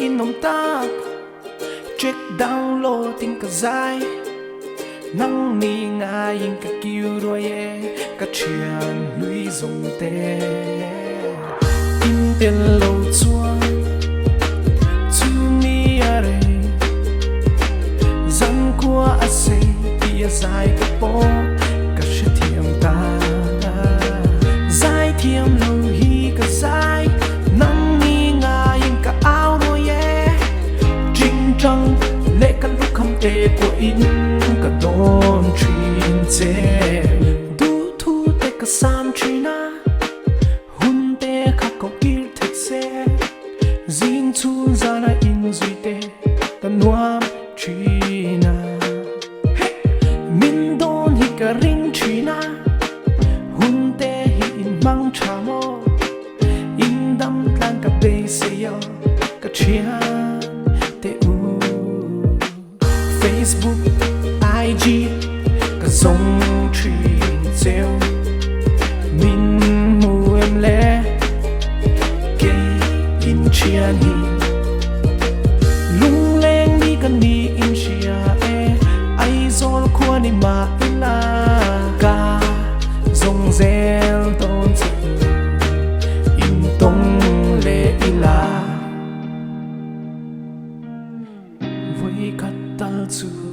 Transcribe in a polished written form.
in nông ta check downloading cả dài nắng ni ngaih cả kêu đôi cả chuyện nuôi dùng tê in tiền lâu chua chu mi à re dân qua à se bia dài cả po cả sự thiềm ta dài thiềm lâu hi cả dài nắng ni ngaih cả áo đôi trinh trăng lệ căn lúc không tê của in cả đón truyền chế du thu tê cả san china hun tê khắc cầu ir thạch xe zin chun ra na in duy tê cả nuam china min don hi cả ring china hun tê hi in mang chamo in đam tlang cả bê se yo cả chia tê u Facebook, IG, cả dòng truyền rêu min mu em lẽ kê in chia hi lung lên đi gần đi in chia ai zol qua đi mà in la ca dòng rêu tôn in tông lệ ila với cắt tal chu